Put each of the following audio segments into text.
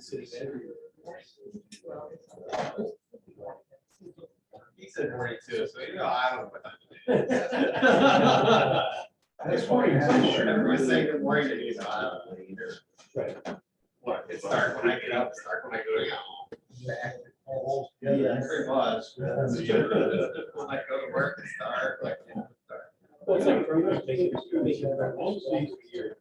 City manager. He said 42, so you know, I don't know what time it is. That's funny. Everyone say good morning to you, so I don't know either. Right. What, it's dark when I get up, it's dark when I go to home. Yeah. Pretty much. When I go to work, it's dark, like, it's dark. Well, it's like pretty much making all the things here.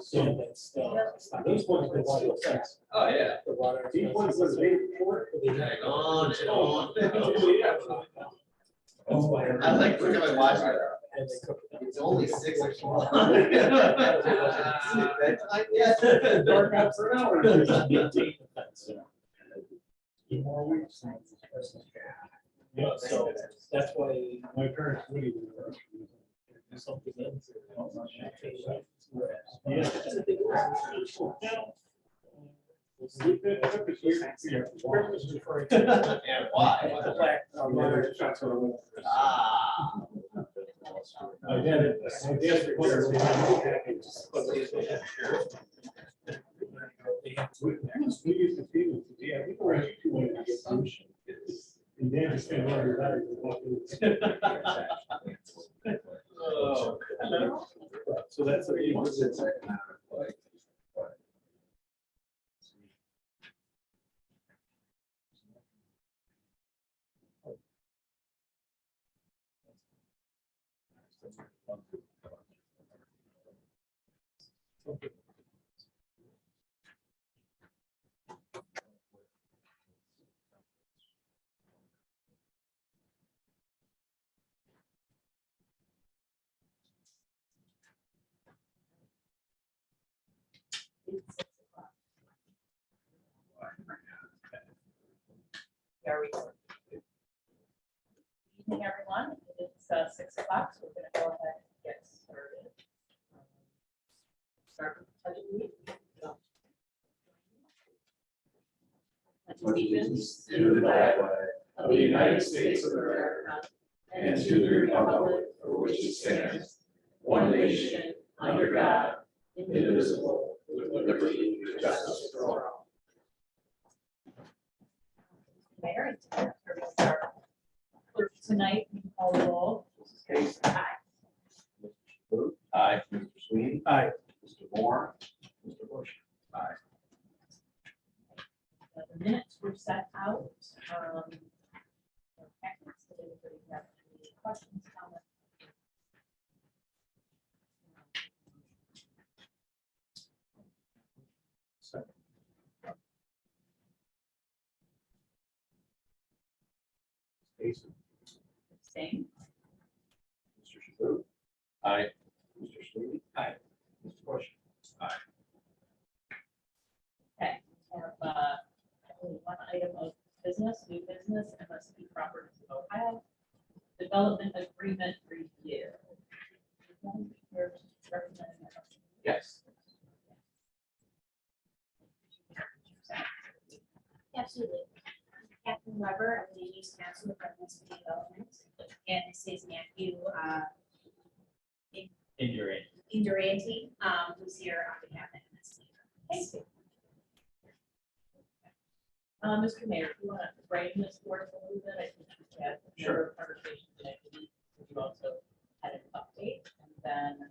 So that's, those ones that want to affect. Oh, yeah. The water. These ones that are made for. Hang on, hang on. That's why. I like, look at my watch. And they cook it. It's only 6 o'clock. Yes. Dark out for an hour. Two more weeks. Yeah, so that's why my parents really were. Do something else. Yeah. Sleep in, took us here. Christmas is referring to. And why? The black, shots on the wall. Ah. My dad, was. We used to see this, yeah, we were actually too late to get solution. And then just kind of wondered how to walk in. Oh. So that's a. There we go. Good evening, everyone. It's 6 o'clock, so we're going to go ahead and get started. Start with the pledge of allegiance. To the flag of the United States of America and to the republic for which it stands, one nation, under God, indivisible, with liberty and justice for all. Mayor, we'll start. Clerk tonight, we can call the roll. Case. Aye. Aye. Mr. Sweeney. Aye. Mr. Moore. Mr. Bush. Aye. The minutes were set out. Anybody have any questions, comments? Jason. Same. Mr. Shaboo. Aye. Mr. Sweeney. Aye. Mr. Bush. Aye. Okay, we have only one item of business, new business, MSP Properties of Ohio, development agreement review. Yes. Absolutely. Captain Weber, I'm the use council for MSP Development, and this is Matthew Induranti, who's here on behalf of MSP. Thank you. Mr. Mayor, if you want to frame this for us a little bit, I think we had a conversation today. You also had an update, and then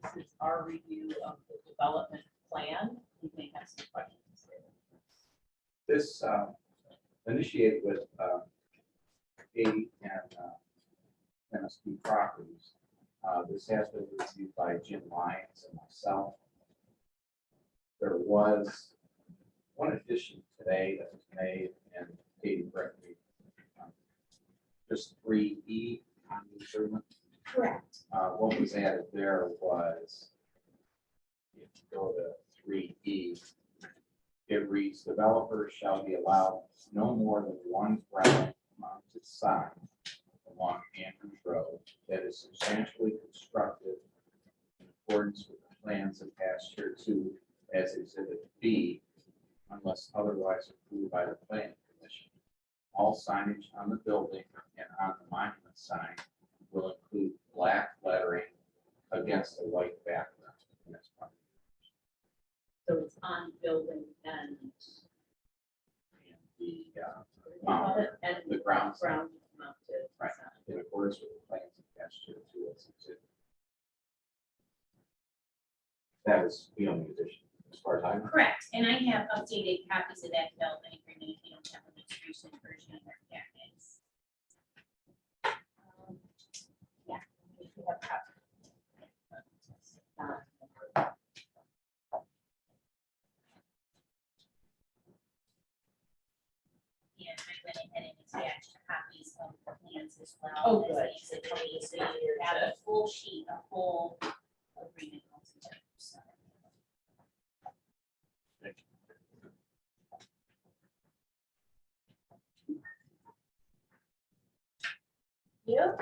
this is our review of the development plan. We may have some questions. This initiated with Katie and MSP Properties. This has been reviewed by Jim Lyons and myself. There was one addition today that was made, and Katie corrected me. Just 3E on the agreement. Correct. What was added there was, if you go to 3E, it reads, developers shall be allowed no more than one ground mounted sign along Andrews Road that is substantially constructed in accordance with the plans attached here to as Exhibit B, unless otherwise approved by the planning commission. All signage on the building and on the monument sign will include black lettering against a white background. And that's part So it's on building and. The, what do you call it? And the ground. ground mounted. Right. sign. In accordance with the plans attached to its exhibit. That is the only addition, as far as I'm. Correct, and I have updated copies of that development agreement, if you don't have the most recent version of our packets. Yeah. we should have copies. And I went ahead and attached copies of the plans as well. Oh, as good. the exhibit A, so you have a full sheet, a full agreement altogether, so. Yep.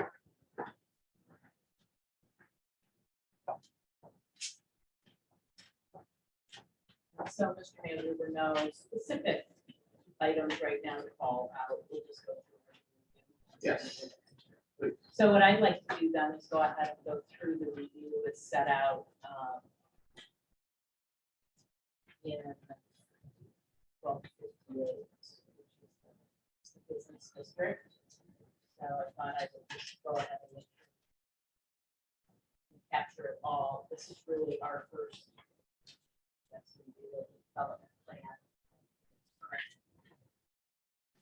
So, Mr. Manager, there are no specific items right now to call out. We'll just go through. Yes. So what I'd like to do then is go ahead and go through the review that's set out in 1258, which is the business district. So I thought I would just go ahead and capture it all. This is really our first. That's going to be the development plan.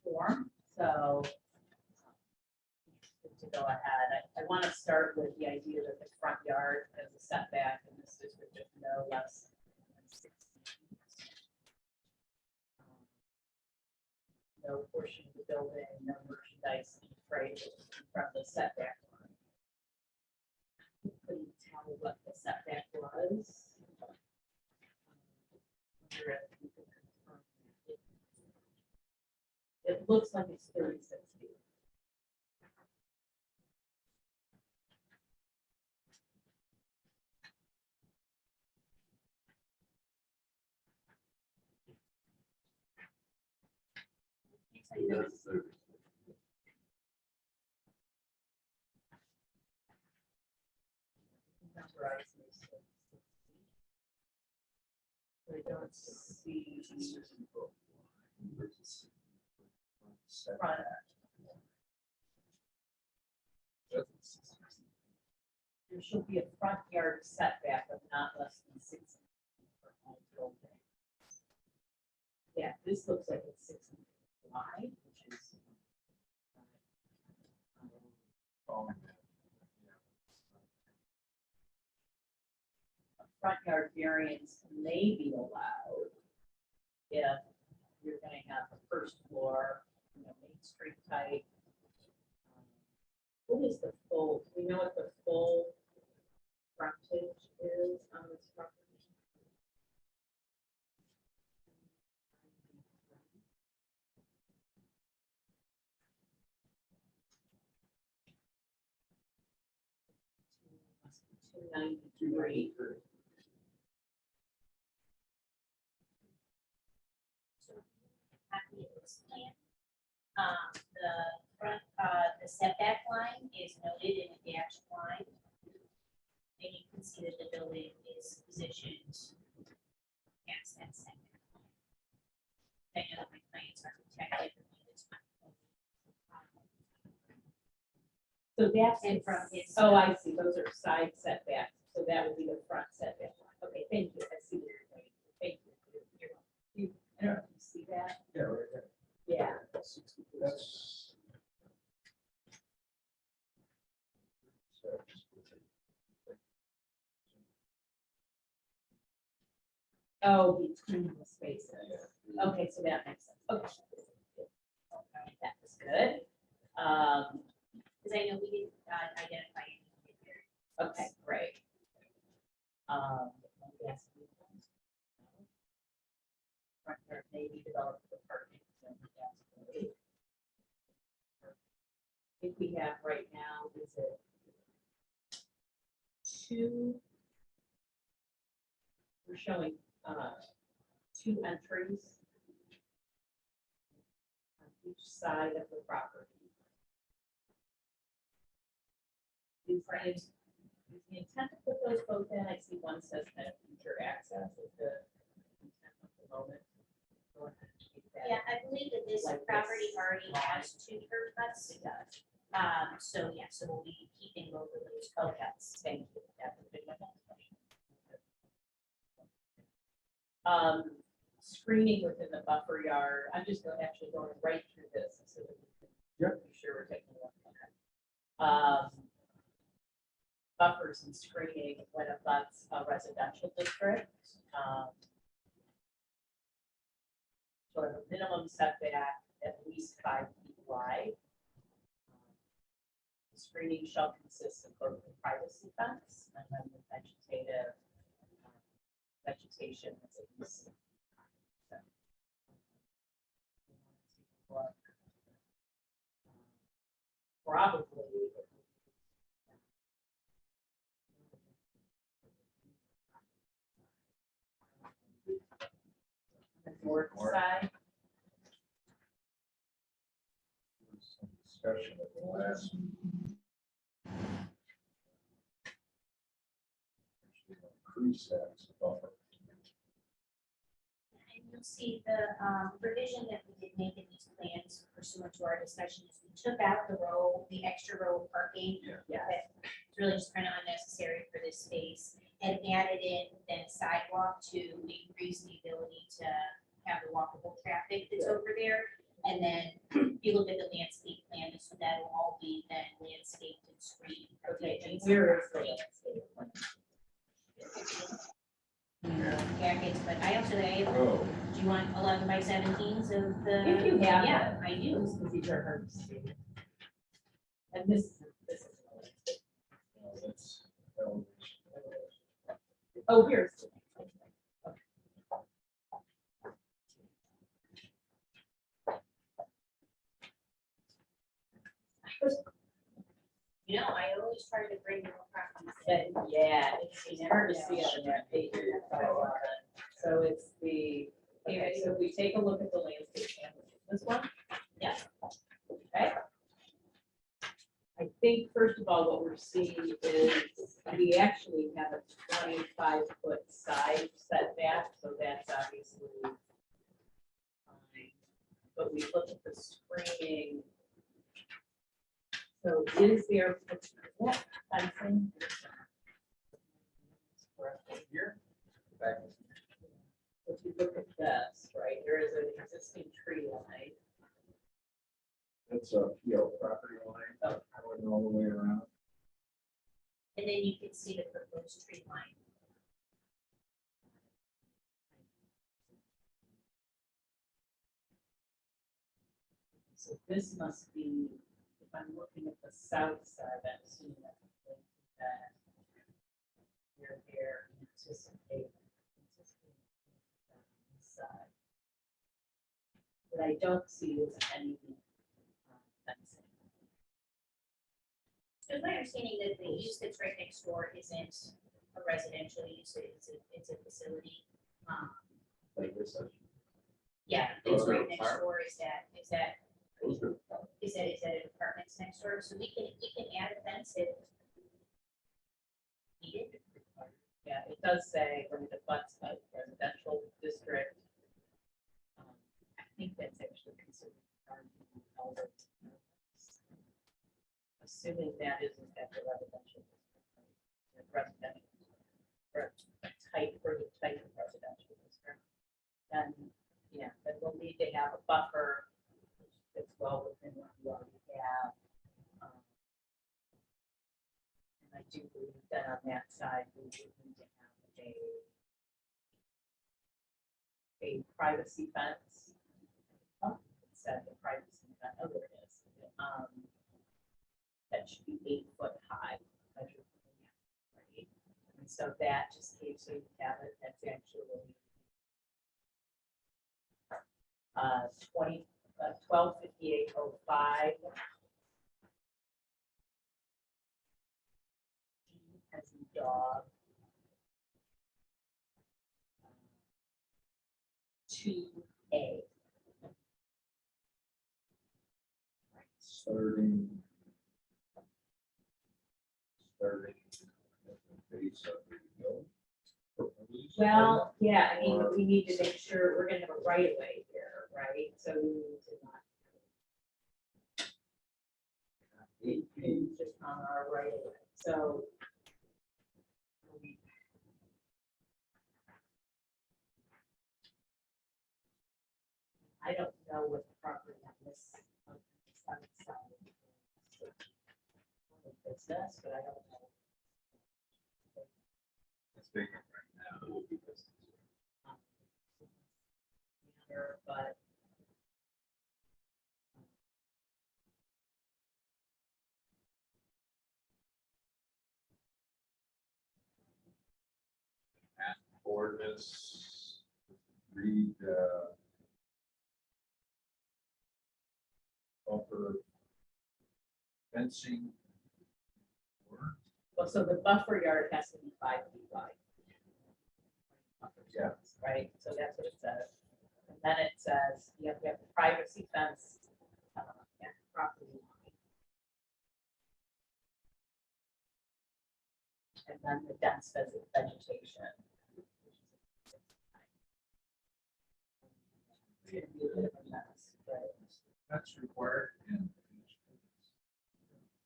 Form, so. Good to go ahead. I want to start with the idea that the front yard has a setback in this district of no less than 60 feet. No portion of the building, no merchandise freight from the setback line. Couldn't tell what the setback was. Wonder if you could confirm it. It looks like it's 36 feet. So you know, I don't see front. There should be a front yard setback of not less than 6 feet for all buildings. Yeah, this looks like it's 6 feet wide, which is. A front yard variance may be allowed if you're gonna have a first floor, Main Street type. What is the full, do we know what the full frontage is on this property? $293. copy of this plan. The front, the setback line is noted in a dashed line. And you can see that the building is positioned past that setback line. I know that my clients are protected from this. So that's And from his. oh, I see, those are side setbacks, so that would be the front setback. Okay, thank you, I see what you're saying, thank you. You're welcome. I don't know if you see that, Yeah, right there. yeah, That's. oh, between the spaces, okay, so that makes sense, okay. Okay, that was good. Because I know we didn't identify anything here. Okay, great. Yes. Front yard may be developed for parking. So that's great. I think we have right now, is it two? We're showing, 2 entries on each side of the property. Is the intent to put those both in? I see one says kind of future access. Is the the moment. Go ahead, keep that. Yeah, I believe that this Like property this already has 2 curb cuts. It does. So yeah, so we'll be keeping both of those Oh, curb cuts. thank you. That would be my next question. Screening within the buffer yard, I'm just going, actually going right through this, so that we can be sure we're taking a look at it. Buffers and screening when it abuts a residential district. Sort of a minimum setback at least 5 feet wide. The screening shall consist of both the privacy fence and then the vegetation that's at least. Probably. The north side. Some discussion at the last. Increase that as a buffer. And you'll see the revision that we did make in these plans pursuant to our discussions. We took out the extra row of parking. Yeah. It's really just kind of unnecessary for this space, and added in then sidewalk to increase the ability to have the walkable traffic that's over there. And then you look at the landscape plan, so that will all be then landscaped and screened. Okay, and where is the landscape plan? Packets, but I also, Oh, do you want 11 by 17s of the? If you have Yeah, I do. Because these are hard to see. And this is. no, that's elevation. Oh, here's. You know, I always try to bring more properties. Yeah, it's hard to see on that page. So it's the, okay, so if we take a look at the landscape plan, which is this one. Yeah. Okay. I think, first of all, what we're seeing is we actually have a 25-foot side setback, so that's obviously fine. But we look at the screening. So is there, what fencing? Here. Back. If you look at this, right, there is an existing tree line. That's a, property line, Oh. going all the way around. And then you can see the proposed tree line. So this must be, if I'm looking at the south side, I'm assuming that you're here, anticipate side. What I don't see is any fencing. So it's my understanding that the use that's right next door isn't a residential use, it's a facility. Like this. Yeah, Those it's are right next apart- door, is that Those are. apartments next door, so we can add a fence if needed. Yeah, it does say when it abuts a residential district. I think that's actually considered garden elder. Assuming that isn't at the residential. District, right? Residential. Or type, for the type of residential district. And, yeah, but we'll need to have a buffer, which fits well within what you already have. And I do believe that on that side, we would need to have a privacy fence. Oh, it said the privacy fence, oh, there it is. That should be 8 foot high. As you're looking at, right? And so that just keeps you have it, that's actually 125805. As in dog. 2A. Starting at the base of the hill. Well, yeah, I mean, we need to make sure we're gonna have a right of way here, right? So we need to not just on our right of way, so. I don't know what the property on this, on this side. Business, but I don't know. It's big right now. It will be business. But. Ordinance, read, buffer fencing. Well, so the buffer yard has to be 5 feet wide. Yeah. Right, so that's what it says. And then it says you have to have the privacy fence. And property line. And then the dense vegetation. It's gonna be a bit of a mess, but. That's required in.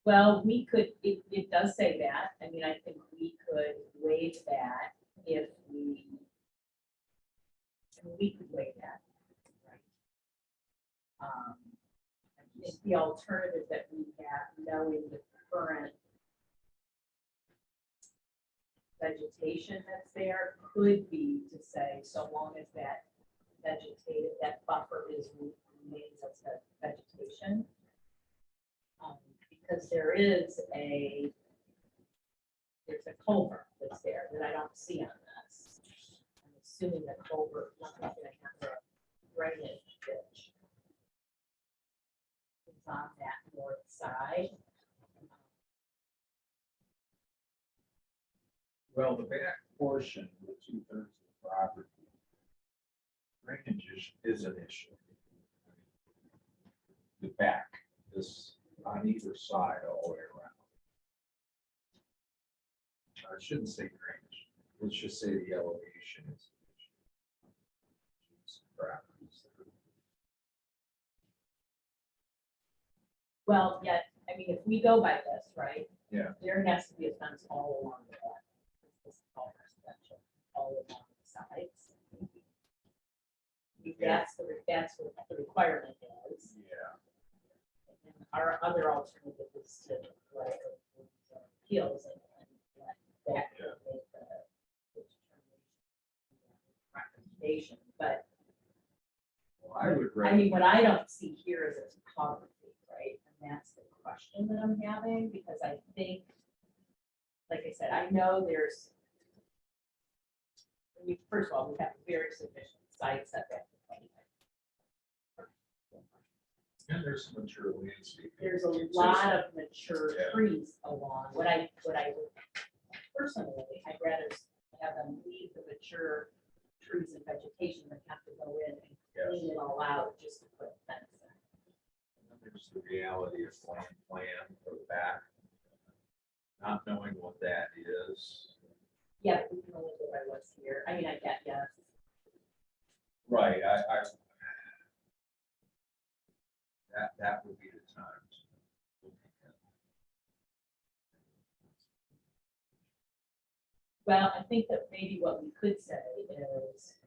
Well, we could, it does say that, I mean, I think we could waive that if we. I mean, we could waive that. Right. I think the alternative that we have, knowing the current vegetation that's there, could be to say, so long as that vegetated, that buffer remains as a vegetation. Because there's a culvert that's there that I don't see on this. I'm assuming the culvert, nothing's gonna have a drainage ditch. It's on that north side. Well, the back portion, the 2/3 of the property, drainage is an issue. The back is on either side all the way around. I shouldn't say drainage, let's just say the elevation is. Well, yeah, I mean, if we go by this, right? Yeah. There has to be a fence all along the back. This is all residential, all along the sides. That's what the requirement is. Yeah. And our other alternative is to like appeals and let that make the recommendation. But Well, I would. I mean, what I don't see here is a topography, right? And that's the question that I'm having, because I think, like I said, I know there's, I mean, first of all, we have very sufficient site setback. And there's some mature landscape. There's a lot of mature Yeah. trees along. What I would personally, I'd rather have them leave the mature trees and vegetation than have to go in and clean it all out just to put a fence in. And then there's the reality of plan for the back. Not knowing what that is. Yeah, we can only go by what's here. I mean, I get, yes. Right, that would be the time. Well, I think that maybe what we could say is,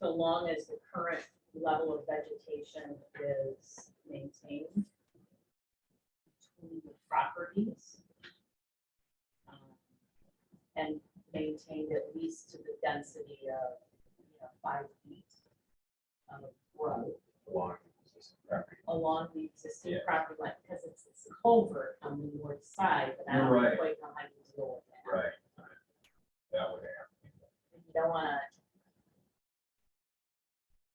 so long as the current level of vegetation is maintained between the properties, and maintained at least to the density of, 5 feet of road along the existing Yeah. property line, because it's this culvert on the north side, but I You're don't right. quite know how to deal with that. Right. That would happen. You don't wanna.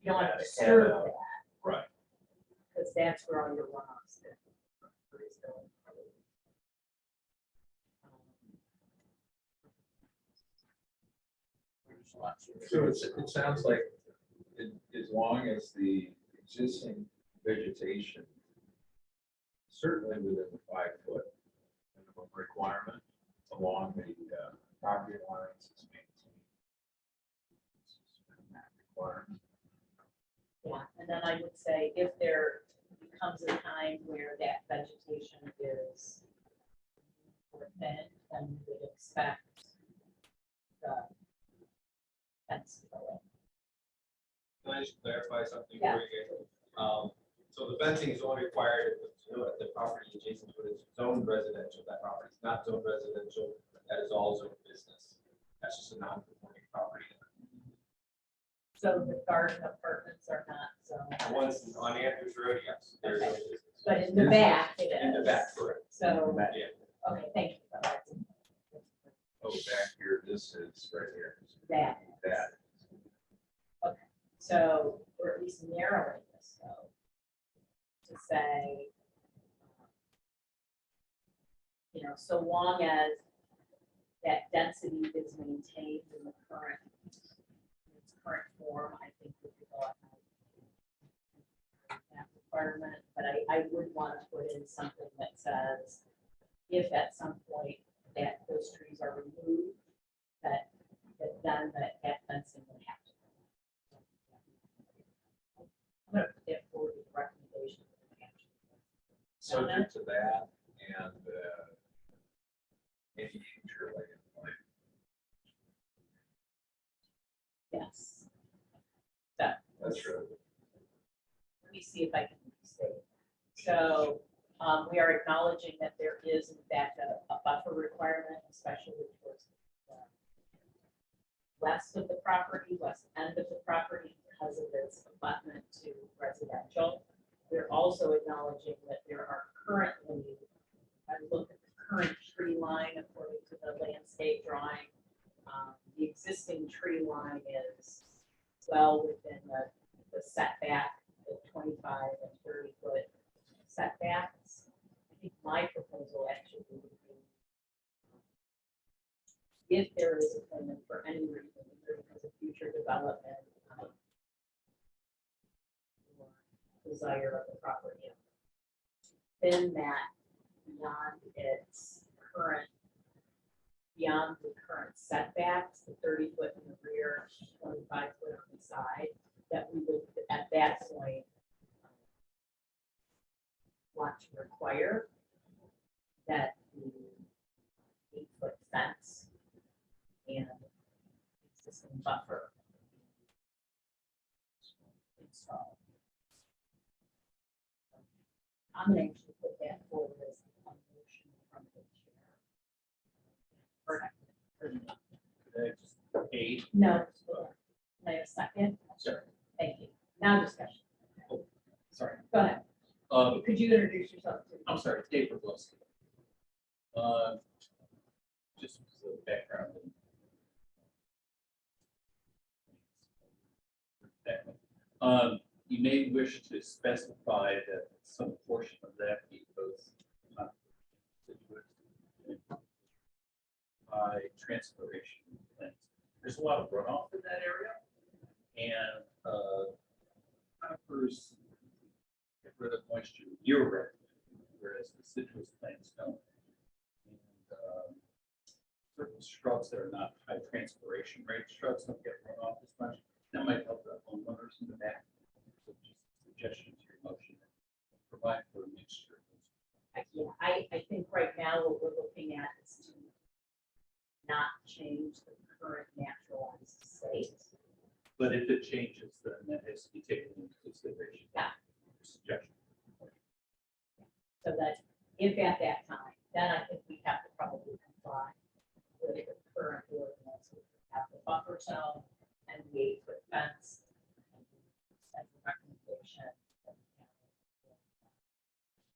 You don't wanna Yeah, disturb yeah. that, Right. because that's where all your runoffs go. Is going. So it sounds like as long as the existing vegetation, certainly within the 5-foot minimum requirement along the property lines is maintained. requirement. Yeah, and then I would say if there becomes a time where that vegetation is more thin, then we would expect the fence to go in. Can I just clarify something Yeah. for you guys? So the fencing is only required if the property adjacent to it is zoned residential, that property is not zoned residential, that is all zoned business. That's just a non-conforming property. So the garden apartments are not zoned. The ones on Andrews Road, yes, they're zoned business. But in the back it is. In the back, correct. So, Yeah. okay, thank you for that. Oh, back here, this is right here. That. That. So we're at least narrowing this though. To say, you know, so long as that density is maintained in the current, in its current form, I think we could go ahead. That requirement, but I would want to put in something that says, if at some point that those trees are removed, that then that fencing would have to. I'm gonna put that forward with the recommendation. Subject to that and any future land plan. Yes. That, That's right. let me see if I can restate. So, we are acknowledging that there is in fact a buffer requirement, especially towards the west of the property, west end of the property, because of its abutment to residential. We're also acknowledging that there are currently, I look at the current tree line according to the landscape drawing. The existing tree line is well within the setback, the 25 and 30-foot setbacks. I think my proposal actually would be, if there is a plan for any reason, either because of future development, or desire of the property owner, then that beyond its current, beyond the current setbacks, the 30-foot in the rear, 25-foot on the side, that we would, at that point, want to require that the 8-foot fence and existing buffer installed. I'm gonna actually put that forward as a motion from the chair. No, can I have a second? Sure. Thank you. Now discussion. Sorry. Go ahead. Could you introduce yourself? I'm sorry, Dave Rogowski. Just as a background. You may wish to specify that some portion of that be both by transpiration plants. There's a lot of runoff in that area, and conifers get rid of moisture year-round, whereas the citrus plants don't. And certain shrubs that are not high transpiration rate shrubs don't get runoff as much. That might help the homeowners in the back. So just a suggestion to your motion, provide for a mixture. Yeah, I think right now what we're looking at is to not change the current naturalized state. But if it changes, then that has to be taken into consideration. Yeah. Suggestion. So that if at that time, then I think we have to probably comply with the current ordinance, we have the buffer zone and the 8-foot fence. As a recommendation.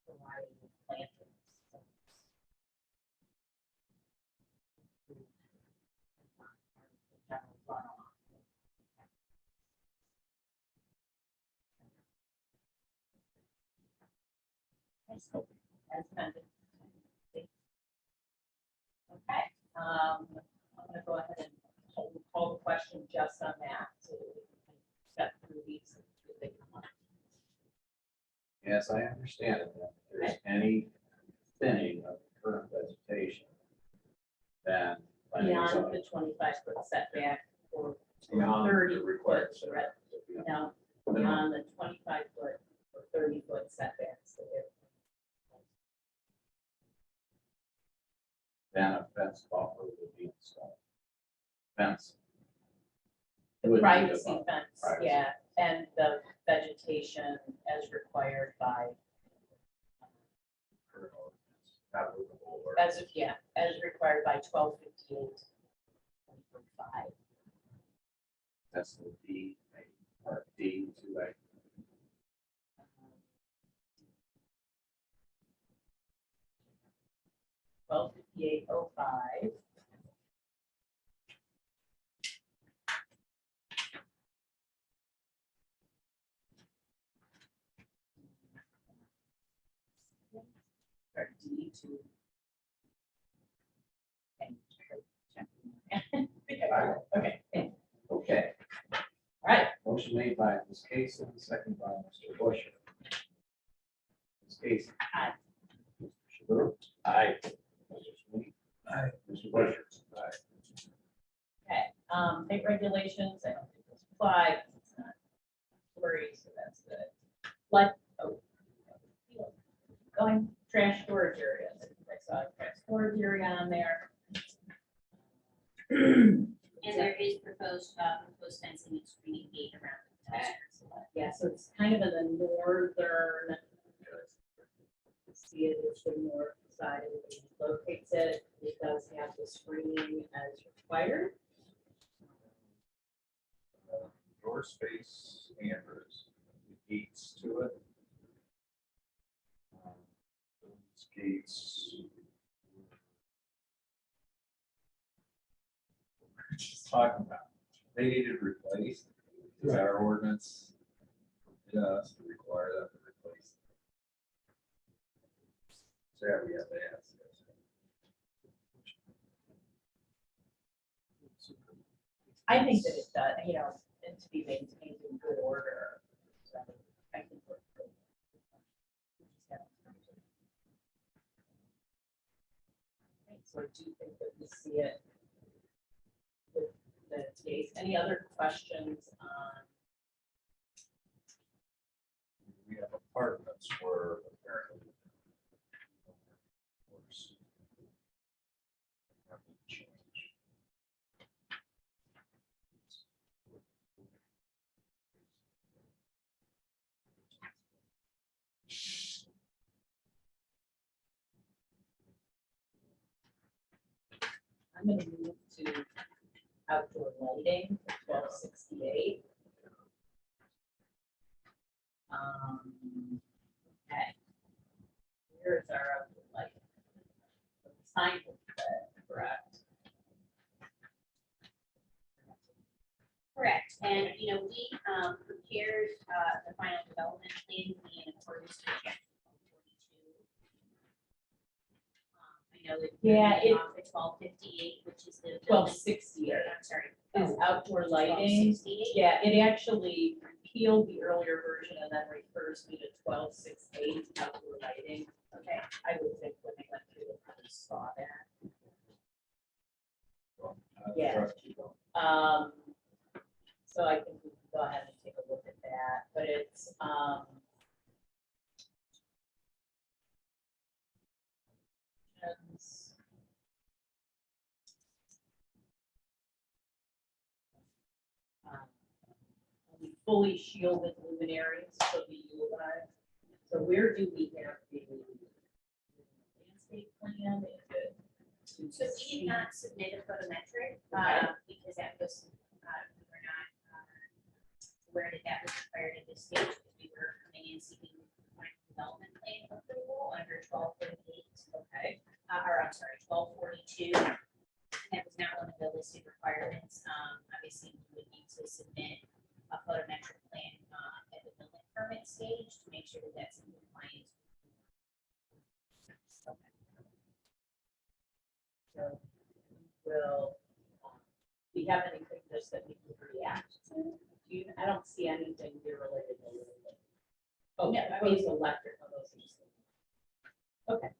Providing plantings. As amended. Okay, I'm gonna go ahead and call the question just on that, so that we can step through these. If they come up. Yes, I understand it. If there's any thinning of current vegetation, then planning and Beyond zoning, the 25-foot setback or Beyond 30 the foot, required right, now, Minimum. beyond the 25-foot or 30-foot setbacks. that they're- Then a fence buffer would be installed. Fence. The Would be privacy above fence, privacy. yeah, and the vegetation as required by, per ordinance, not movable or. as required by 1258. That's the D, or D to a. 125805. Or D to. Okay, Okay, all right, motion made by Ms. Casey, second by Mr. Busher. Ms. Casey. Aye. Mr. Shaboo. Aye. Mr. Sweeney. Aye. Mr. Busher. Aye. okay, state regulations, I don't think this applies, it's not worry, so that's good. Like, oh. Going, trash storage areas, I saw a trash storage area on there. And there is proposed fencing and screening gate around the dumpsters. Yeah, so it's kind of in the northern. See it, it's the north side of it locates it, it does have the screening as required. Door space standards, gates to it. Those gates. We're just talking about, they needed replaced, is our ordinance. Us to require them to replace. So yeah, we have to ask. I think that it does, and to be maintained in good order. So I think we're good. So I do think that we see it with the case. Any other questions on? We have apartments where apparently. Have to change. I'm gonna move to outdoor lighting, 1268. Okay. Here's our outdoor lighting. Sign, correct? Correct, and, we prepared the final development plan in accordance with chapter 142. I know that. Yeah, it- Off at 1258, which is the. building- 1268 I'm sorry. is outdoor lighting. 1268. Yeah, it actually repealed the earlier version and then refers me to 1268 outdoor lighting. Okay, I would think when they went through, they probably saw that. Yeah. So I think we can go ahead and take a look at that, but it's, only fully shielded luminaries shall be utilized. So where do we have the landscape plan? Is it? so we did not submit a photometric, Okay. because that was, we were not aware that was required at this stage, because we were coming in seeking final development plan approval under 1238. Okay. Or I'm sorry, 1242. That was not one of the listed requirements. Obviously, we would need to submit a photometric plan at the building permit stage to make sure that that's in compliance. Okay. So will, we have anything just that we can react to? I don't see anything here related to. Oh, No, yeah, I those electric, oh, those are just. Okay.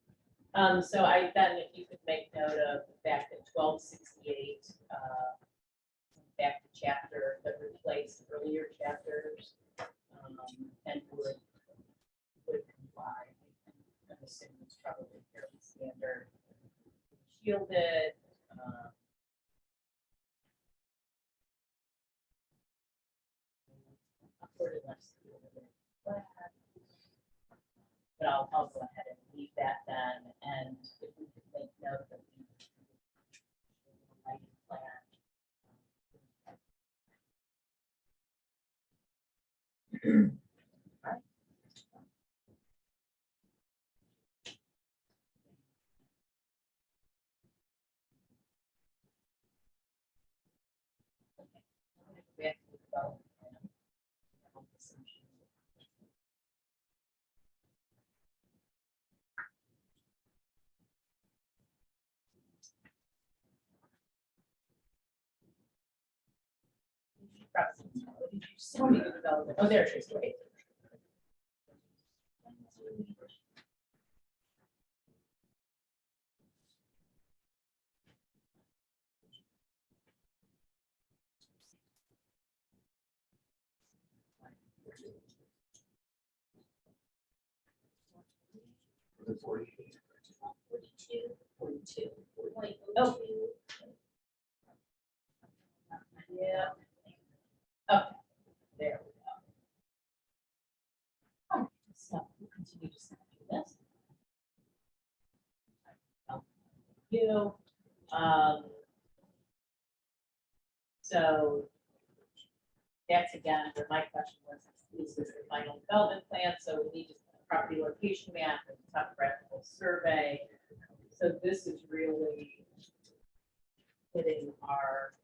So if you could make note of the fact that 1268, back to chapter that replaced earlier chapters, and would comply. I'm assuming it's probably fairly standard. Shielded, upward and left shielded flat. But I'll go ahead and leave that then, and if we could make note of the lighting plan. Back to the development plan. What did you send me the development? Oh, there it is, wait. The 40. 42. Oh. Yeah. Okay, there we go. Oh, so we'll continue to send through this. You, so that's again, where my question was, is this the final development plan? So we need a property location map and topographical survey. So this is really hitting our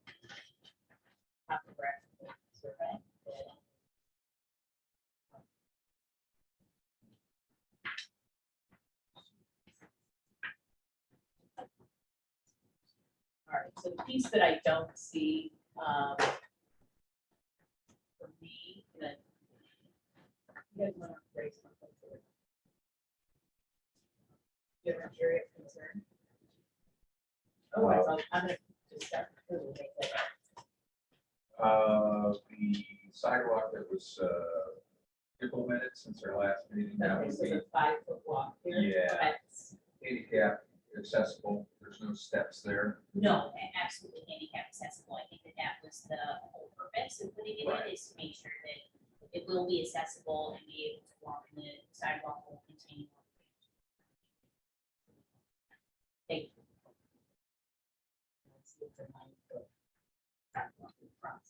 topographical survey. All right, so the piece that I don't see, for me, that you guys want to raise something to it. You have an area of concern? Otherwise, I'm gonna just start. The sidewalk that was implemented since our last meeting, that Okay, would so be the 5-foot walk here. Yeah. Okay. handicap accessible. There's no steps there. No, absolutely handicap accessible. I think that was the whole purpose of putting it Right. in, is to make sure that it will be accessible and be able to walk in the sidewalk will contain. Thank you. Let's look at 9-foot sidewalk in front.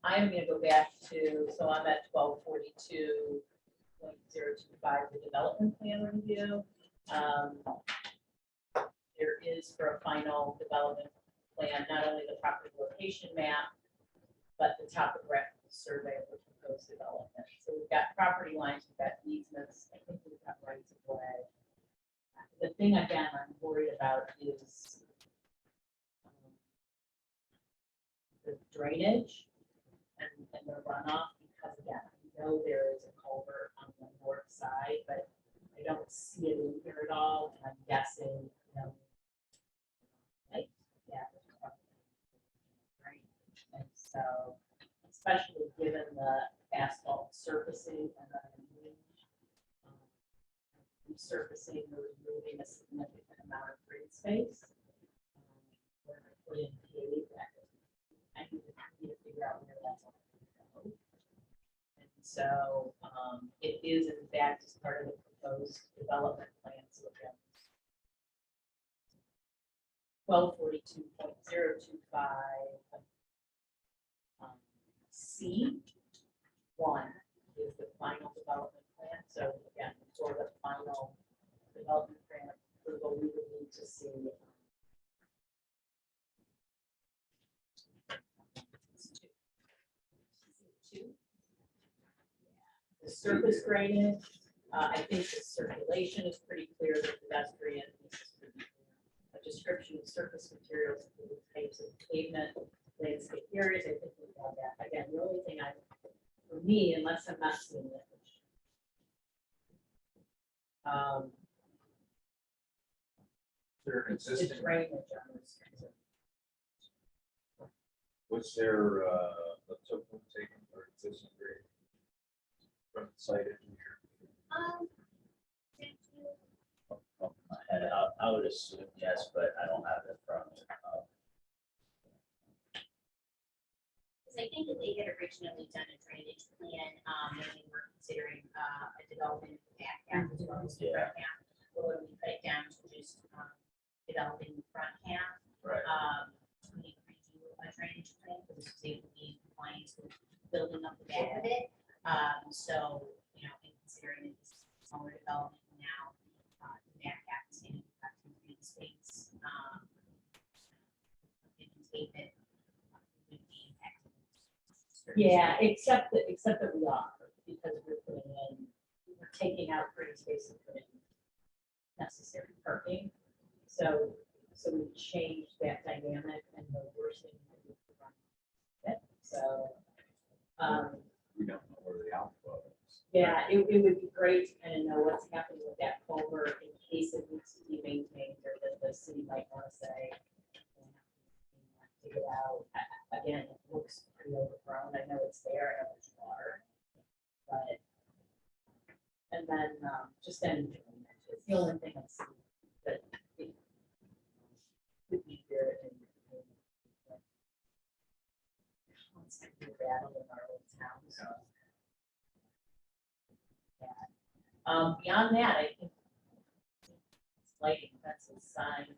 I'm gonna go back to, so I'm at 1242.025, the development plan review. There is for a final development plan, not only the property location map, but the topographical survey of the proposed development. So we've got property lines, we've got easements, I think we've got rights of way. The thing again I'm worried about is the drainage and the runoff, because again, I know there is a culvert on the north side, but I don't see it in here at all, and I'm guessing, like, yeah. Right, and so, especially given the asphalt surfacing and then resurfacing or removing a significant amount of green space. We're gonna put in paved, I need to figure out where that's all going to go. And so, it is in fact as part of the proposed development plan, so again. 1242.025. C1 is the final development plan, so again, for the final development plan approval, we would need to see. The surface drainage, I think the circulation is pretty clear, the pedestrian piece is pretty clear. A description of surface materials, including types of pavement, landscape areas, I think we got that. Again, the only thing for me, unless I'm not seeing it. There an It's existing, drainage on this. Was there, a topo taken for existing grade? From the site engineer? Thank you. And I would assume yes, but I don't have it from. Because I think that they had originally done a drainage plan, when they were considering, a development of the back half as well as the front half. But when we cut it down to just, developing the front half, Right. we redo a drainage plan, because it's able to be in compliance with building up the back of it. So, you know, in considering this smaller development now, the back half is going to have to green space, and tape it, would be impacted. Yeah, except that we are, because we're putting in, we're taking out green space and putting necessary parking. So we changed that dynamic and the worsening that we could run it. So, We don't know where the outflow is. yeah, it would be great to kind of know what's happening with that culvert in case it needs to be maintained or that the city might want to say. Dig it out. Again, it looks pretty overgrown. I know it's there, I know there's water. But, and then, just then, it's the only thing I see that it could be here and constantly battle in our own towns. Yeah. Beyond that, I think it's lighting, fences, signs.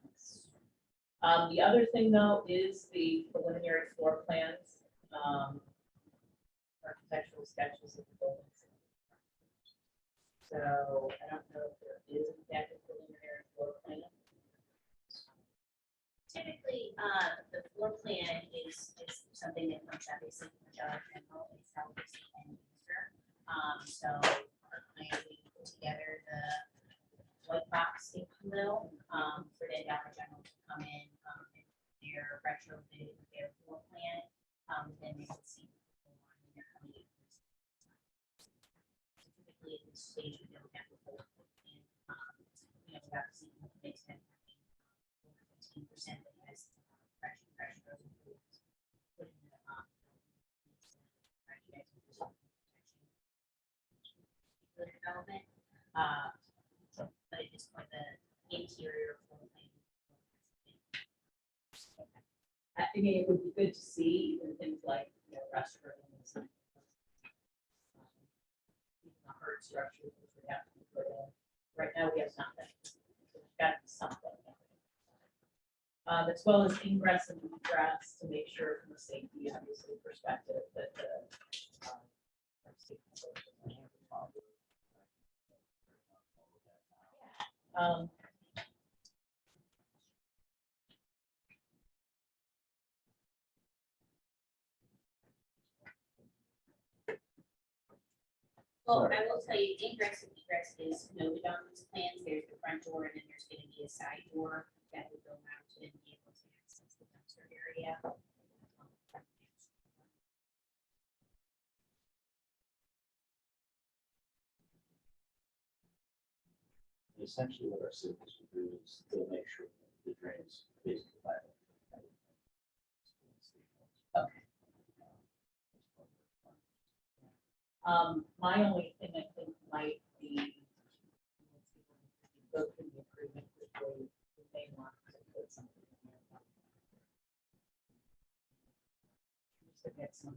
The other thing though is the preliminary floor plans, architectural sketches of the buildings. So I don't know if there is in fact a preliminary floor plan. Typically, the floor plan is something that comes obviously from Dollar General, it's how we see end user. So our plan, we put together the white box, if you will, for the Dollar General to come in, their retrofit, their floor plan, then they will see. They're coming in. Typically, at this stage, we don't have the full floor plan. You know, we obviously makes that 15% that has pressure. Put in the, the development, but at this point, the interior floor plan. I mean, it would be good to see even things like, you know, restrooms. Hard structures, which we have to put in. Right now, we have nothing. So we've got something. As well as ingress and egress to make sure from a safety, obviously, perspective that the. our safety social plan is followed. Well, I will tell you, ingress and egress is noted on these plans. There's the front door and then there's going to be a side door that will go out to be able to access the dumpster area. Essentially what our citizens will do is they'll make sure the drains basically. My only thing I think might be go through the agreement with the main one to put something in there. Just to get some.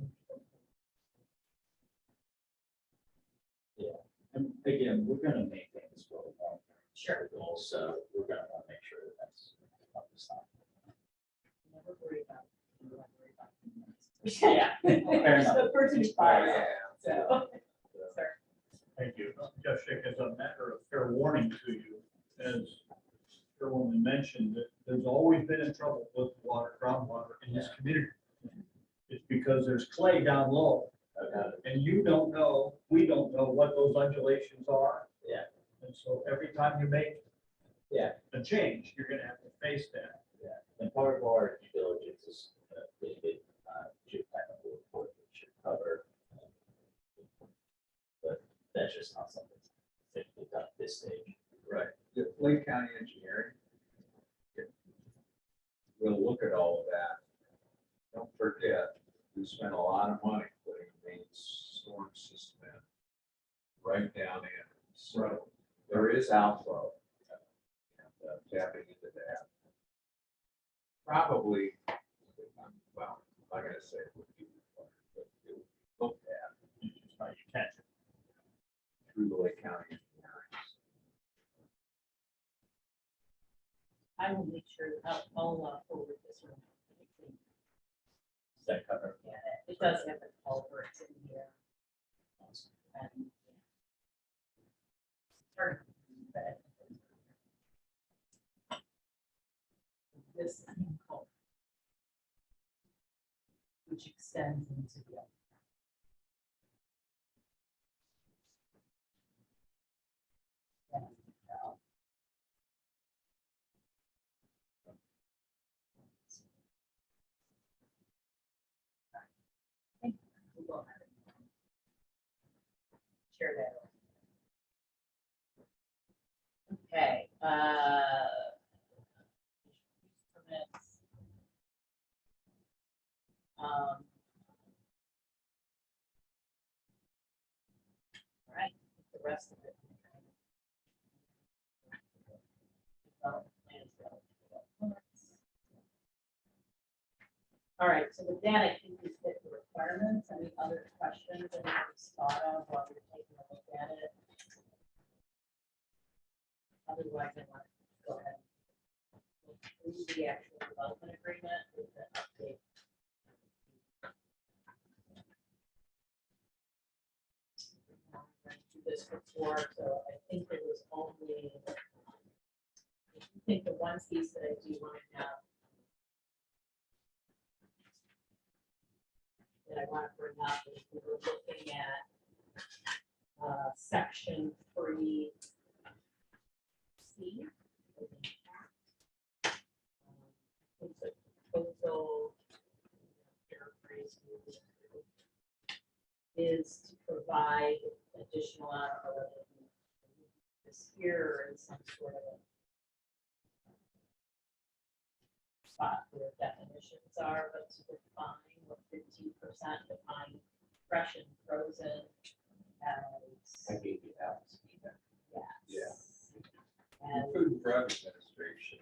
And again, we're gonna maintain this for a long term. Sure. Also, we're gonna want to make sure that that's up to snuff. Never worry about. Never worry about. Yeah, fair enough. The person who fires it, Yeah. so. Sir. Thank you. Jeff Schick, as a matter of fair warning to you, as Chairwoman mentioned, that there's always been in trouble with water, groundwater in this community. It's because there's clay down low, and you don't know, we don't know what those undulations are. Yeah. And so every time you make Yeah. a change, you're gonna have to face that. Yeah, and part of our due diligence is the geotechnical report that should cover. But that's just not something that's typically done at this stage. Right. The Lake County Engineering will look at all of that. Don't forget, we spent a lot of money putting a main storm system in, right down in. So there is outflow. And tapping into that. Probably, well, I'm not gonna say it would be required, but it would be looked at It's how you catch it. through the Lake County engineering. I will make sure, I'll forward this one. Does that cover? Yeah, it does have the culverts in here. And, or, but this culvert, which extends into the. We'll have it. Share that. Okay, permits. All right, the rest of it. All right, so with that, I think we fit the requirements. Any other questions that anybody's thought of while you're taking a look at it? Otherwise, I want to go ahead. and look through the actual development agreement with the update. I've been through this before, so I think there was only, I think the one piece that I do want to have that I want to bring up is we were looking at section 3C. It's a proposal, paraphrase, is to provide additional, I don't know whether this here or in some sort of a spot where definitions are, but to define what 15% define fresh and frozen as. I gave you that. Yes. The And Food and Drug Administration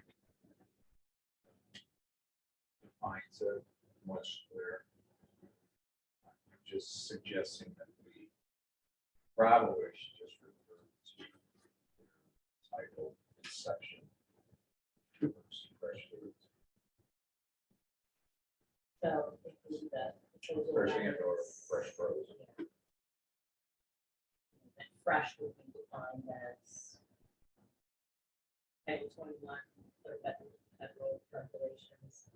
defines it much clearer. I'm just suggesting that we probably should just refer to the title and section. Fresh foods. so include the proposal Fresh and or is- fresh frozen. And fresh would be defined as Title 21, or federal regulations,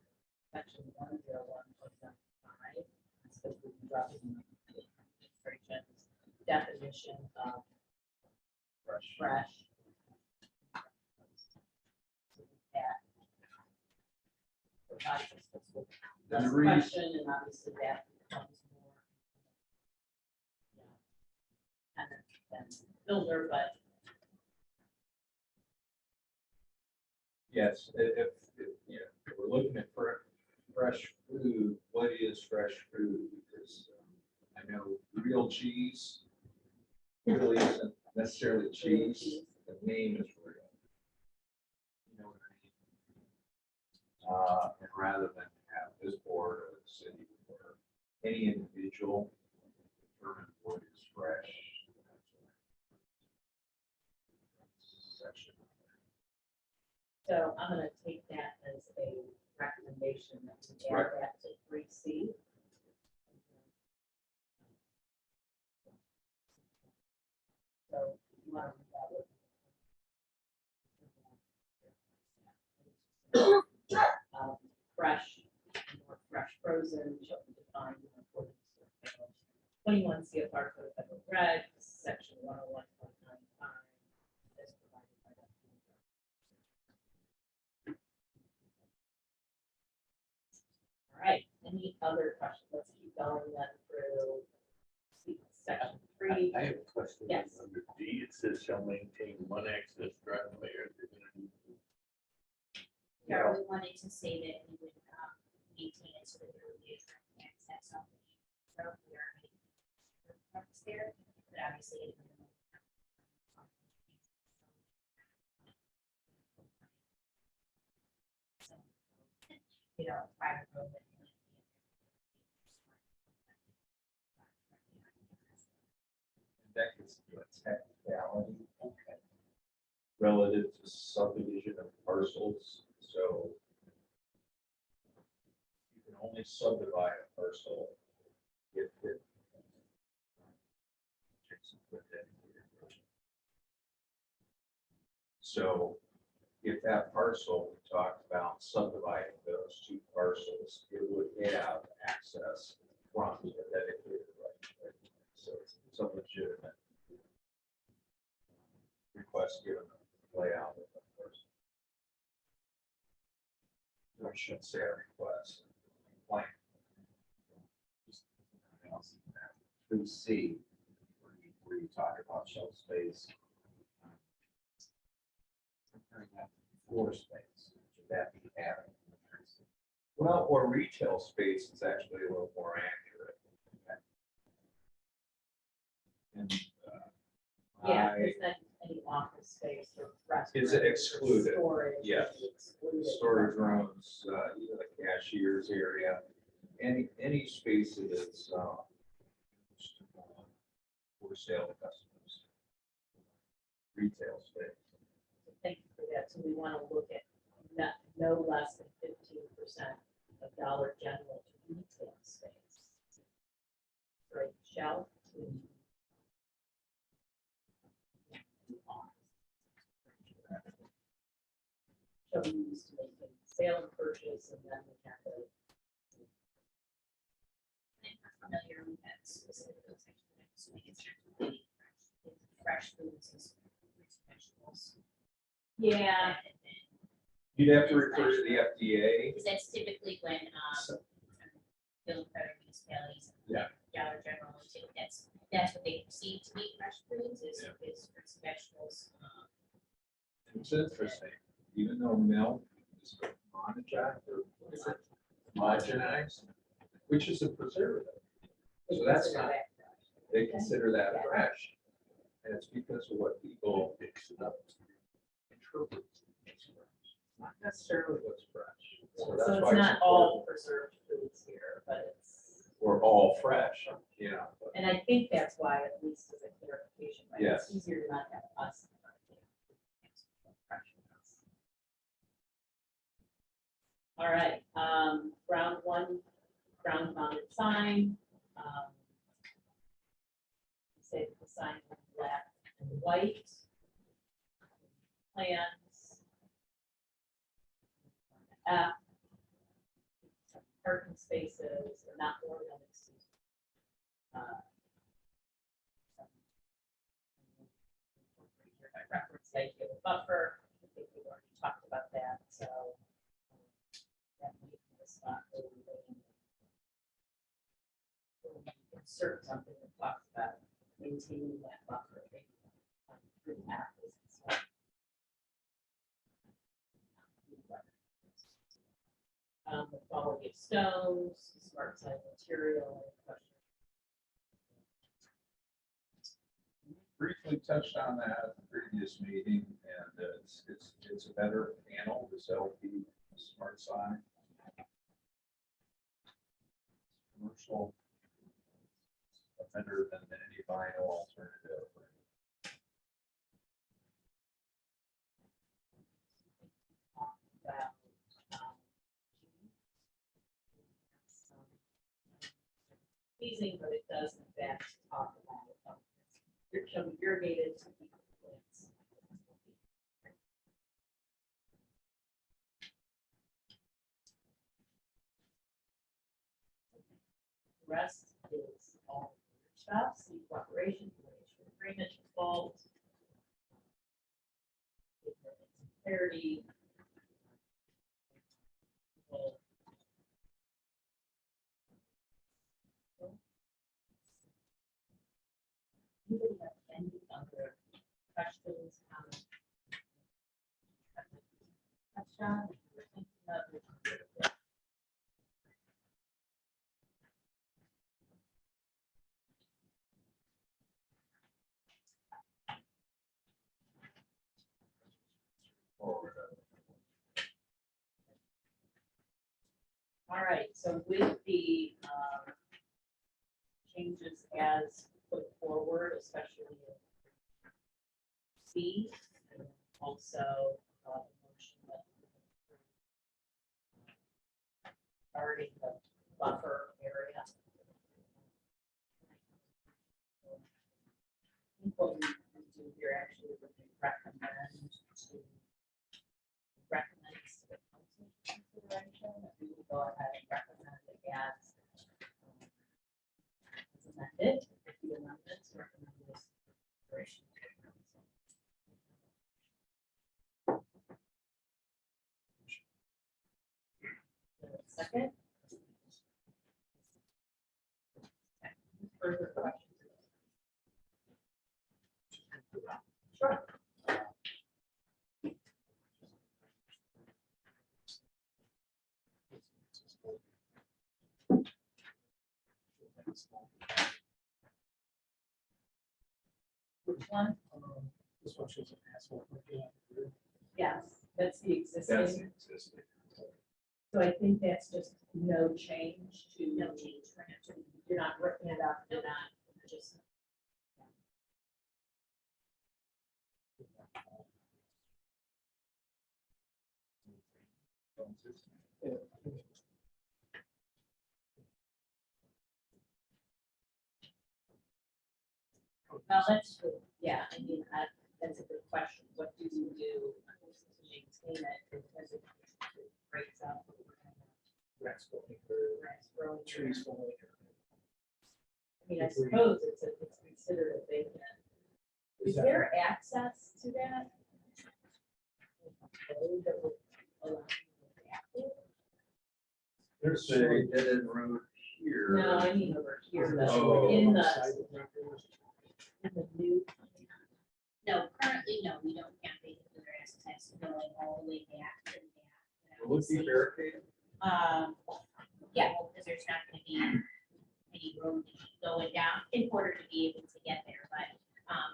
section 101.5, so we can drop in registrations, definition of fresh. So that provides us with And the less reason- question, and obviously that becomes more. Kind of than builder, but Yes, if, you know, if we're looking at fresh food, what is fresh food? Because I know real cheese really isn't necessarily cheese, the name is real. You know what I mean? And rather than have this board or the city or any individual determine what is fresh. Section. so I'm gonna take that as a recommendation that we add that to 3C. So you want to read that with. Fresh or fresh frozen shall be defined in accordance with 21 CFR Code of Federal Regs, section 101.95. as provided by the. All right, any other questions? Let's keep going then through section 3. I have a question. Yes. Under D, it says shall maintain one access driveway or they're gonna do. Yeah, we wanted to say that we would maintain it so that there would be a traffic access on the road. We are making parks there, but obviously. So, you know, private road. that you might be- That gets into a technicality. Relative to subdivision of parcels, so. You can only subdivide a parcel if it. So if that parcel, we talked about subdividing those two parcels, it would have access from the dedicated right. So it's a legitimate request given the layout of the person. I shouldn't say a request. Plan. Through C, where you talk about shelf space. Comparing that to floor space, should that be added? Well, or retail space is actually a little more accurate. And Yeah, I- because then any office space or restaurant. Is it excluded? Storage. is Yes. excluded. storage rooms, even the cashier's area, any space that is for sale to customers. Retail space. Thank you for that. So we want to look at no less than 15% of Dollar General to retail space. Right, shelf to. Shall be used to make a sale and purchase, and then we have to. I'm not familiar with that specific section. I'm assuming it's actually fresh foods and vegetables. Yeah, You'd have to refer to the FDA. Because that's typically when, building federal municipalities. Yeah. Dollar General, that's what they perceive to be fresh foods is fruits and vegetables. It's interesting, even though milk is homogenized, or what is it? Homogenized, which is a preservative. So that's not, they consider that fresh. And it's because of what people interpret. Not necessarily what's fresh. So that's so why it's not all important. preserved foods here, but it's, Or all fresh, yeah. and I think that's why, at least as a clarification, right? Yes. It's easier to not have us. All right, round one, ground mounted sign. Say the sign is black and white. Plans. Parking spaces are not more than, I reference the idea of a buffer. I think we've already talked about that, so. That may be a spot where we insert something that talks about maintaining that buffer. Through apples and stuff. The quality of stones, smart side material, question. Briefly touched on that at the previous meeting, and it's a better panel, this LP smart sign. Commercial. Better than any vinyl alternative. About, pleasing, but it does in fact talk about it shall be irrigated to keep the plants. The rest is all stuff, C cooperation, agreement, default. Clarity. Anybody have any other questions, comments? Touch on, or thinking of? All right, so with the changes as put forward, especially in C, and also the motion that regarding the buffer area. I think what we do here actually would be recommend to the council consideration, that we will go ahead and recommend it as amended, if the amendments recommend this consideration to the council. Second. Further questions? Sure. Which one? This one shows an asphalt. Yes, that's the That's existing. existing. So I think that's just no change to. No change for now. You're not ripping it up, you're not just. Well, that's true. Yeah, I mean, that's a good question. What do you do to maintain it because it breaks up? Grass growing or Grass growing. trees falling. I mean, I suppose it's considered a vacant. Is there access to that? Road that would allow you to access? There's a dead end road here. No, I mean over here, Oh. in the new. No, currently, no, we don't have vehicular access going all the way back to that. Will it be barricaded? Yeah, well, because there's not gonna be any road going down in order to be able to get there, but,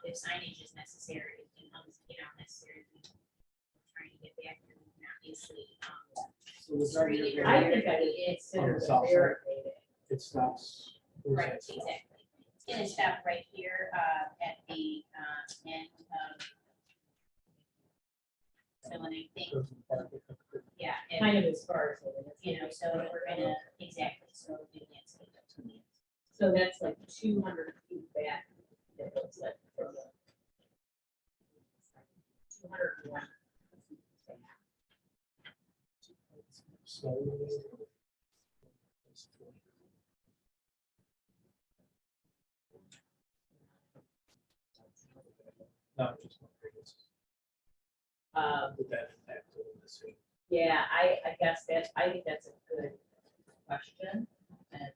if signage is necessary, if you know, necessary, we're trying to get back there, we can obviously, So the zoning Street. I area, think I would consider On the the south side. barricading. it stops. where's right, that stop? exactly. It's gonna stop right here, at the, end of. So when I think, Goes to the park, it comes to- yeah, and, Kind of as far as. so we're gonna, exactly, so we'll do landscape up to the. So that's like 200 feet back. It looks like from the. 201. So. No, just one previous. Would that impact the decision? Yeah, I guess I think that's a good question. And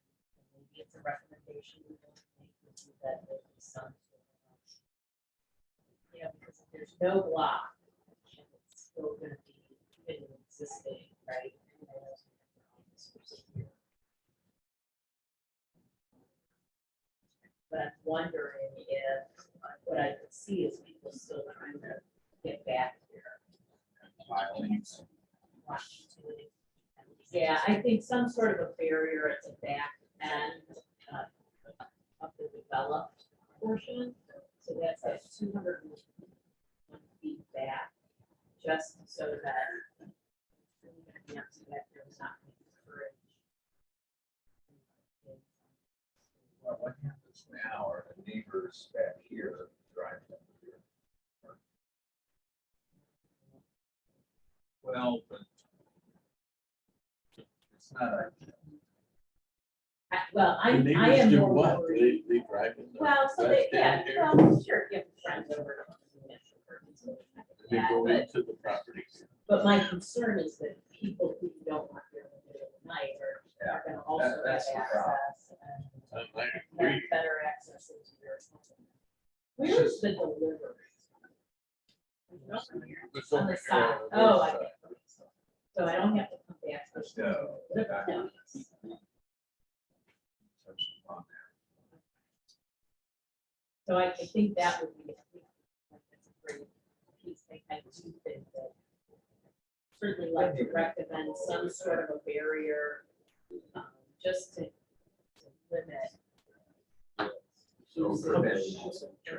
maybe it's a recommendation we will make that there be some. You know, because if there's no block, it's still gonna be existing, right? But I'm wondering if, what I could see is people still trying to get back here. Filings. Yeah, I think some sort of a barrier at the back end of the developed portion. So that's at 201 feet back, just so that. That there's not gonna be courage. Well, what happens now are the neighbors back here driving up here. Well, but it's not a. Well, I The am neighbors do more what? worried. They drive in the Well, so they, west yeah, end here? well, sure, you have friends over. They go But into the property. but my concern is that people who don't want here in the middle of the night are gonna also have that's the problem. access and I have agree. better access into your. Where's the delivery? It's On over the here side, on the oh, north I side. get it. So I don't have to come back. No. No. So I think that would be, that's a great piece. I do think that certainly like to recommend some sort of a barrier just to limit. So use for of that, in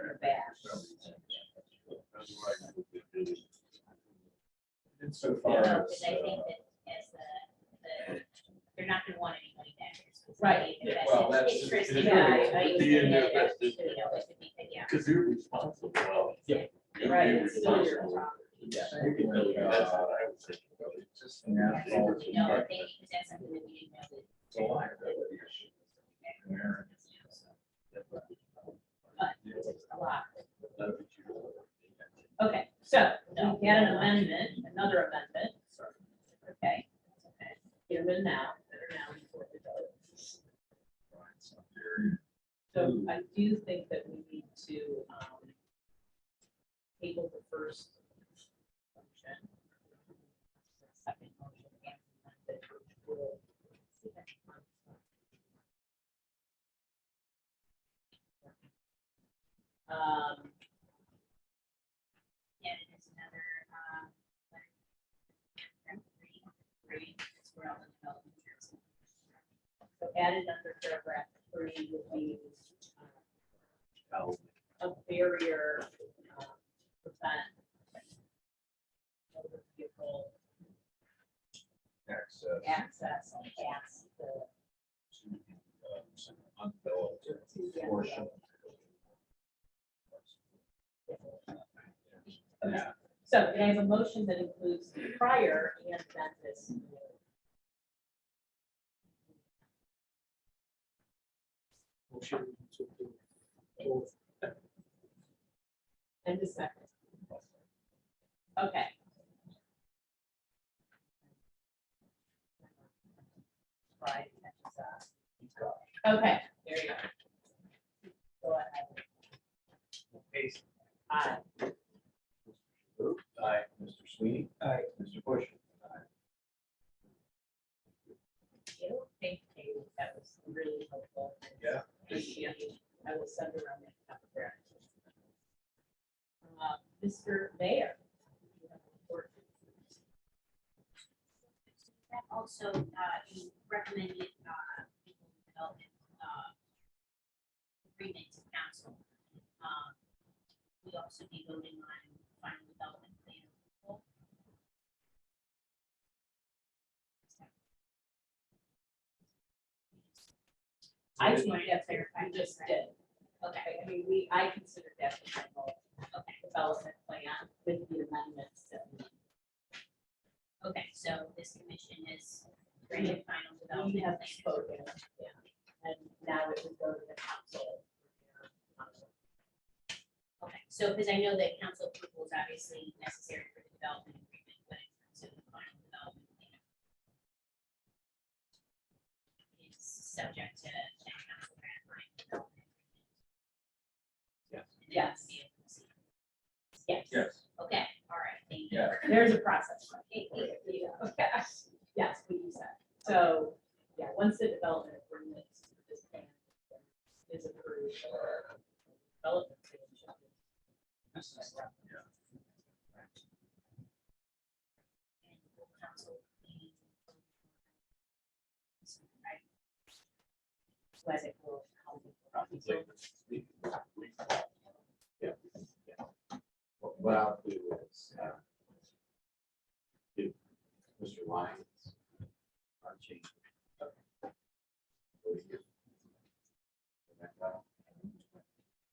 the back. And so No, far, because I think that as they're not gonna want any money back. Right. It's Well, that's- interest, it's yeah, gonna I be in their understand best that, interest. you know, it could be, yeah. Because you're responsible, well. Yeah. You're Right, it's still your responsible. property. Yeah, you can tell you that's what I was thinking about. It's just. You know, if they, because that's something that we didn't know that. it's a liability issue. There. But it's a lot. Okay, so we had an amendment, another amendment. Okay. Okay. Get them in now, they're now before the vote. So I do think that we need to table the first motion. Second motion. And the which will- Yeah, it is another, three, it's where all the development is. So added under paragraph 3 would be a barrier prevent motor vehicle Access. access past the. Undeveloped portion. Okay. So can I have a motion that includes the prior and then this? Motion to approve both. And the second. Okay. Right. Okay, there you go. Go ahead. Aye. Aye. Mr. Sweeney? Aye. Mr. Bush? Thank you. That was really helpful. Yeah. Appreciate it. I will send around that. Mr. Mayor. you have a report. That also, you recommended, development, agreement to council. We also be voting on final development plan. I Just think wanted to that's clarify we just that. did. Okay, I mean, I consider that the final okay, development plan with the amendments that we okay, so this commission is granted final we development have plan. spoken, yeah. And now it would go to the council. Okay, so, because I know that council approval is obviously necessary for the development agreement, but in terms of the final development plan. It's subject to council ratifying the development agreement. Yes. Yes, Yes. Okay, all right, thank you. Yeah. there's a process. Okay, yes, we use that. So, yeah, once the development agreement is planned, is approved, development. plan should be- And will council be- Right. As it will. What I'll do is, give Mr. Lyons our change.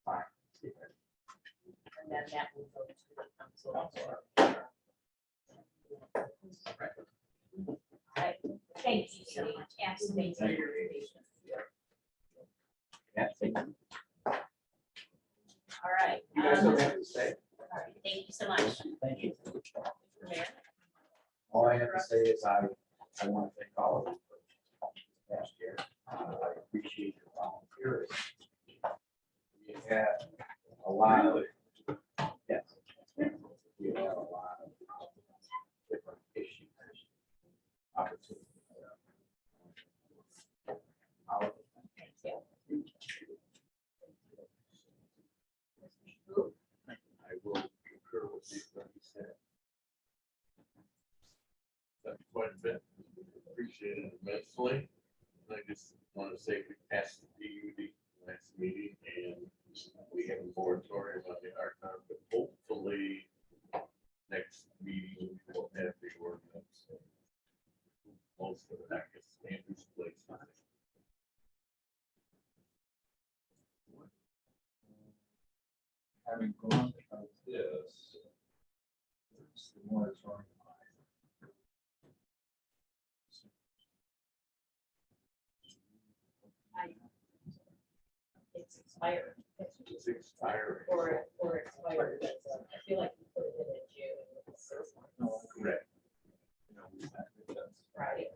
Fine. And then that will go to the council. All right, Thank you so much, absolutely. thanks for your patience. Yeah, thank you. All right. You guys don't have to say. All right, Thank you so much. Thank you. Mr. Mayor. All I have to say is I want to thank all of you for last year. I appreciate your volunteers. You had a lot of, yes, you had a lot of different issues, opportunities. Thank you. I will concur with you what you said. That's quite a bit. Appreciate it immensely. I just want to say we passed the PUD last meeting and we have a moratorium on the art, but hopefully next meeting we'll have the ordinance. Most of it, I guess, Andrew's place. Having gone through this, it's the moratorium. It's expired. It's expiring. Or expired. I feel like we put it in June. No, Correct. you know, that's Right.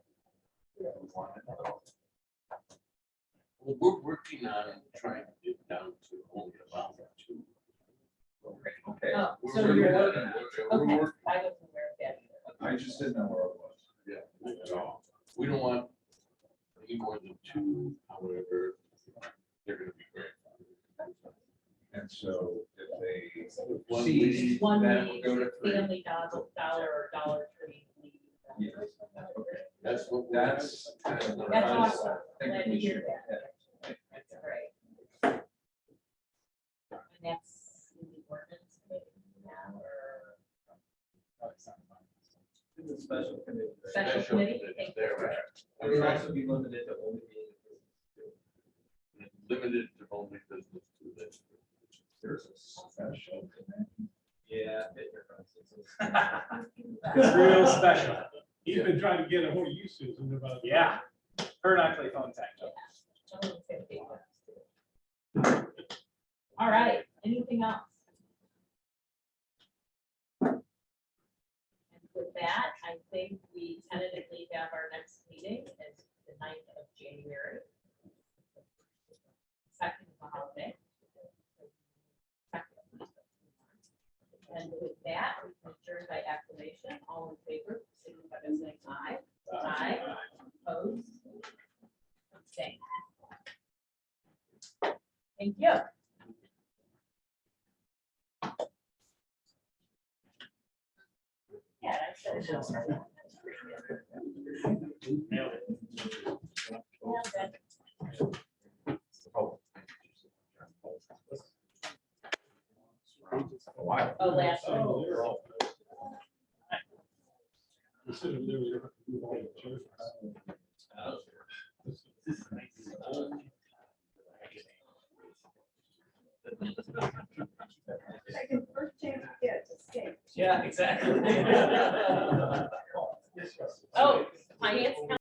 Well, we're working on trying to get down to only about 2. okay. Oh, We're so working you're, on okay, it. I We're working- wasn't aware of that. I just didn't know where it was. Yeah, no, we don't want any more than 2, however, they're gonna be great. And so if they One see, lead, One then week, we'll go to 3. family dollar or Dollar Tree. leave. Yes, okay. That's what. That's kind of what That's I was awesome. thinking Glad to we hear should- that. yeah. That's great. And that's in the ordinance committee now, or In the special committee. right? special committee? Thank you. There, It would also be limited to only being. limited to only business to this. There's a special committee. Yeah. it- It's real special. He's been trying to get a hold of you, Susan, about. Yeah. Her and actually phone tag. All right, anything else? And with that, I think we tentatively have our next meeting is the 9th of January. Second of the holiday. And with that, we can adjourn by acclamation. All in favor, signify by saying aye. Aye. Opposed? Abstained. Thank you. Yeah, that's it. Nailed it. Yeah, that- Oh, last one. Consider there we have to move all the chairs. Yeah, exactly. Oh, finance